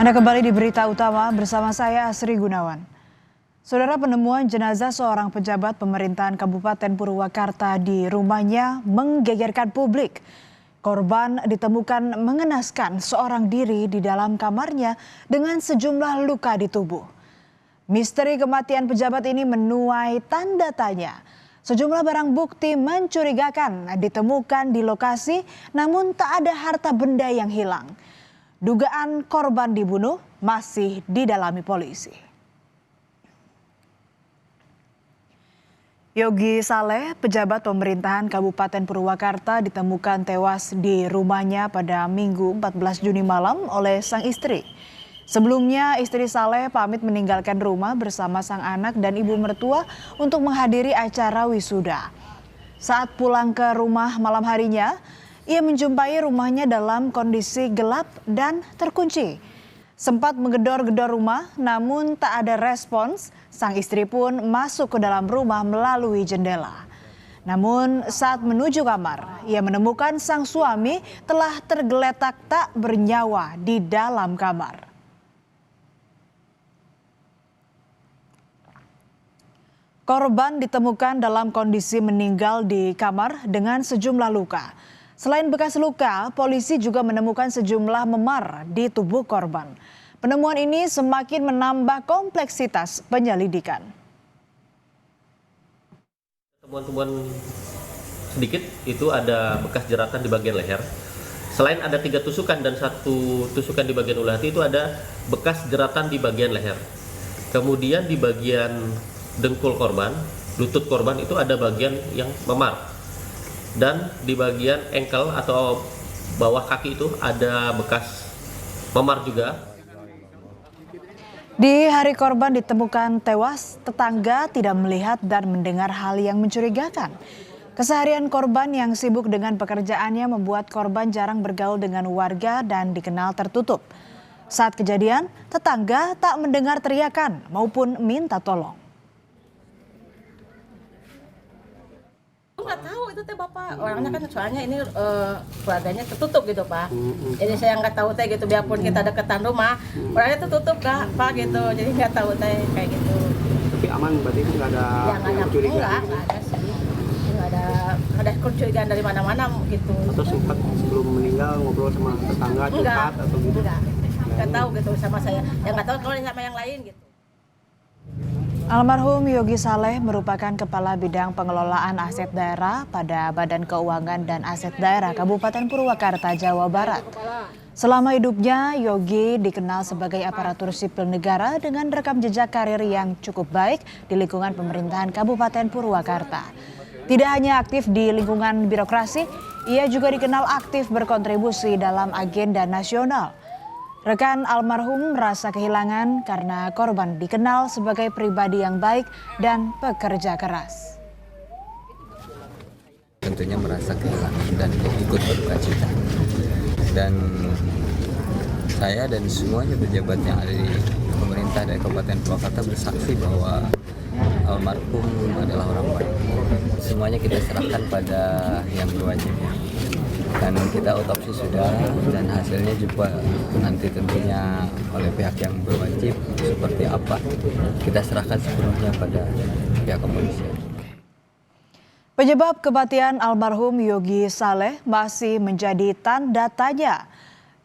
Anda kembali di berita utama bersama saya Asri Gunawan. Saudara, penemuan jenazah seorang pejabat pemerintahan Kabupaten Purwakarta di rumahnya menggegerkan publik. Korban ditemukan mengenaskan seorang diri di dalam kamarnya dengan sejumlah luka di tubuh. Misteri kematian pejabat ini menuai tanda tanya. Sejumlah barang bukti mencurigakan ditemukan di lokasi, namun tak ada harta benda yang hilang. Dugaan korban dibunuh masih didalami polisi. Yogi Saleh, pejabat pemerintahan Kabupaten Purwakarta, ditemukan tewas di rumahnya pada Minggu 14 Juni malam oleh sang istri. Sebelumnya, istri Saleh pamit meninggalkan rumah bersama sang anak dan ibu mertua untuk menghadiri acara wisuda. Saat pulang ke rumah malam harinya, ia menjumpai rumahnya dalam kondisi gelap dan terkunci. Sempat menggedor-gedor rumah, namun tak ada respons. Sang istri pun masuk ke dalam rumah melalui jendela. Namun saat menuju kamar, ia menemukan sang suami telah tergeletak tak bernyawa di dalam kamar. Korban ditemukan dalam kondisi meninggal di kamar dengan sejumlah luka. Selain bekas luka, polisi juga menemukan sejumlah memar di tubuh korban. Penemuan ini semakin menambah kompleksitas penyelidikan. Temuan-temuan sedikit itu ada bekas jeratan di bagian leher. Selain ada 3 tusukan dan 1 tusukan di bagian ulu hati, itu ada bekas jeratan di bagian leher. Kemudian di bagian dengkul korban, lutut korban itu ada bagian yang memar. Dan di bagian engkel atau bawah kaki itu ada bekas memar juga. Di hari korban ditemukan tewas, tetangga tidak melihat dan mendengar hal yang mencurigakan. Keseharian korban yang sibuk dengan pekerjaannya membuat korban jarang bergaul dengan warga dan dikenal tertutup. Saat kejadian, tetangga tak mendengar teriakan maupun minta tolong. Nggak tahu itu teh bapak, orangnya kan soalnya ini keluarganya tertutup gitu pak. Jadi saya nggak tahu teh gitu, biarpun kita deketan rumah, orangnya tertutup kak pak gitu, jadi nggak tahu teh kayak gitu. Tapi aman berarti itu nggak ada kecurigaan? Nggak ada sih, nggak ada kecurigaan dari mana-mana gitu. Atau sempat sebelum meninggal ngobrol sama tetangga curhat atau gitu? Nggak tahu gitu sama saya, yang nggak tahu kalau sama yang lain gitu. Almarhum Yogi Saleh merupakan Kepala Bidang Pengelolaan Aset Daerah pada Badan Keuangan dan Aset Daerah Kabupaten Purwakarta, Jawa Barat. Selama hidupnya, Yogi dikenal sebagai aparatur sipil negara dengan rekam jejak karir yang cukup baik di lingkungan pemerintahan Kabupaten Purwakarta. Tidak hanya aktif di lingkungan birokrasi, ia juga dikenal aktif berkontribusi dalam agenda nasional. Rekan almarhum merasa kehilangan karena korban dikenal sebagai pribadi yang baik dan pekerja keras. Tentunya merasa kehilangan dan ikut berduka cita. Dan saya dan semuanya pejabat yang ada di pemerintah dari Kabupaten Purwakarta bersaksi bahwa almarhum adalah orang baik. Semuanya kita serahkan pada yang berwajib. Dan kita otopsi sudah, dan hasilnya juga nanti tentunya oleh pihak yang berwajib seperti apa kita serahkan sepenuhnya pada pihak kepolisian. Penyebab kematian almarhum Yogi Saleh masih menjadi tanda tanya.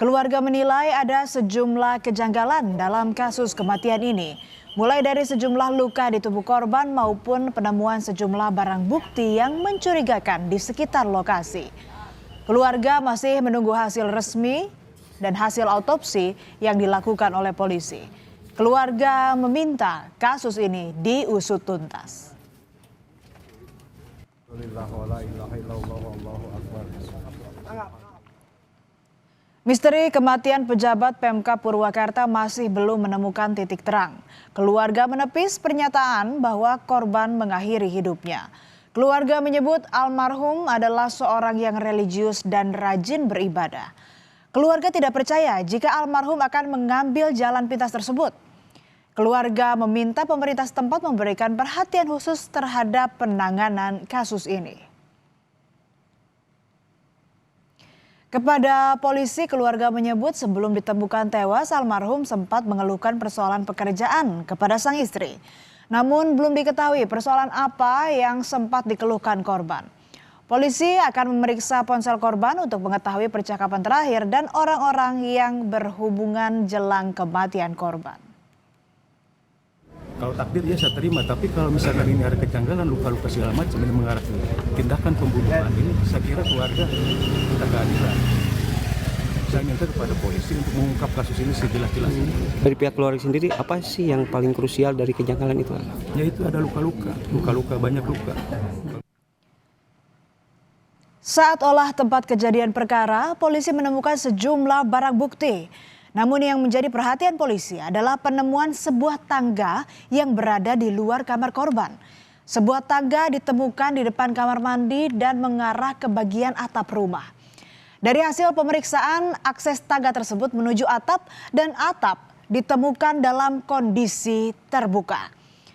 Keluarga menilai ada sejumlah kejanggalan dalam kasus kematian ini, mulai dari sejumlah luka di tubuh korban maupun penemuan sejumlah barang bukti yang mencurigakan di sekitar lokasi. Keluarga masih menunggu hasil resmi dan hasil autopsi yang dilakukan oleh polisi. Keluarga meminta kasus ini diusut tuntas. Misteri kematian pejabat Pemkab Purwakarta masih belum menemukan titik terang. Keluarga menepis pernyataan bahwa korban mengakhiri hidupnya. Keluarga menyebut almarhum adalah seorang yang religius dan rajin beribadah. Keluarga tidak percaya jika almarhum akan mengambil jalan pintas tersebut. Keluarga meminta pemerintah setempat memberikan perhatian khusus terhadap penanganan kasus ini. Kepada polisi, keluarga menyebut sebelum ditemukan tewas, almarhum sempat mengeluhkan persoalan pekerjaan kepada sang istri. Namun belum diketahui persoalan apa yang sempat dikeluhkan korban. Polisi akan memeriksa ponsel korban untuk mengetahui percakapan terakhir dan orang-orang yang berhubungan jelang kematian korban. Kalau takdir ya saya terima, tapi kalau misalkan ini ada kejanggalan, luka-luka segala macam ini mengarah ke tindakan pembunuhan, ini saya kira keluarga minta keadilan. Saya minta kepada polisi untuk mengungkap kasus ini sejelas-jelasnya. Dari pihak keluarga sendiri, apa sih yang paling krusial dari kejanggalan itu? Yaitu ada luka-luka, banyak luka. Saat olah tempat kejadian perkara, polisi menemukan sejumlah barang bukti. Namun yang menjadi perhatian polisi adalah penemuan sebuah tangga yang berada di luar kamar korban. Sebuah tangga ditemukan di depan kamar mandi dan mengarah ke bagian atap rumah. Dari hasil pemeriksaan, akses tangga tersebut menuju atap dan atap ditemukan dalam kondisi terbuka.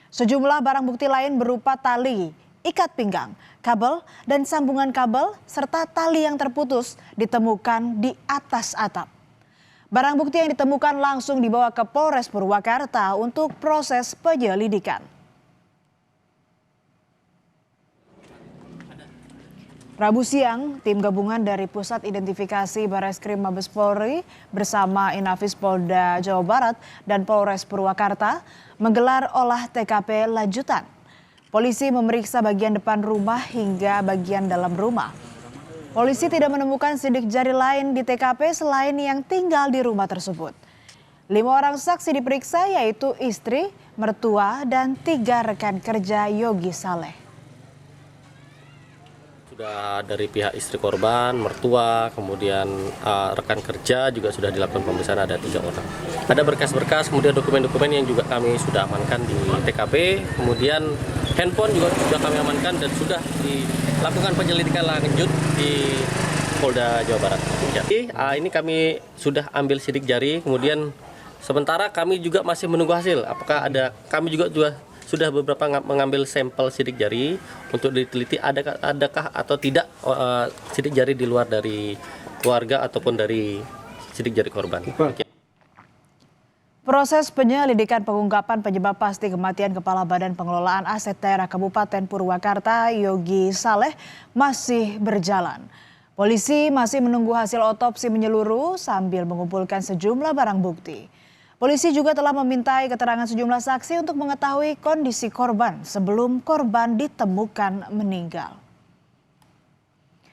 Sejumlah barang bukti lain berupa tali, ikat pinggang, kabel, dan sambungan kabel serta tali yang terputus ditemukan di atas atap. Barang bukti yang ditemukan langsung dibawa ke Polres Purwakarta untuk proses penyelidikan. Rabu siang, tim gabungan dari Pusat Identifikasi Barreskrim Mabes Polri bersama Inafis Polda Jawa Barat dan Polres Purwakarta menggelar olah TKP lanjutan. Polisi memeriksa bagian depan rumah hingga bagian dalam rumah. Polisi tidak menemukan sidik jari lain di TKP selain yang tinggal di rumah tersebut. 5 orang saksi diperiksa yaitu istri, mertua, dan 3 rekan kerja Yogi Saleh. Sudah dari pihak istri korban, mertua, kemudian rekan kerja juga sudah dilakukan pemeriksaan, ada 3 orang. Ada berkas-berkas, kemudian dokumen-dokumen yang juga kami sudah amankan di TKP, kemudian handphone juga sudah kami amankan dan sudah dilakukan penyelidikan lanjut di Polda Jawa Barat. Jadi ini kami sudah ambil sidik jari, kemudian sementara kami juga masih menunggu hasil. Apakah ada, kami juga sudah beberapa mengambil sampel sidik jari untuk diteliti adakah atau tidak sidik jari di luar dari keluarga ataupun dari sidik jari korban. Proses penyelidikan pengungkapan penyebab pasti kematian Kepala Badan Pengelolaan Aset Daerah Kabupaten Purwakarta Yogi Saleh masih berjalan. Polisi masih menunggu hasil otopsi menyeluruh sambil mengumpulkan sejumlah barang bukti. Polisi juga telah memintai keterangan sejumlah saksi untuk mengetahui kondisi korban sebelum korban ditemukan meninggal.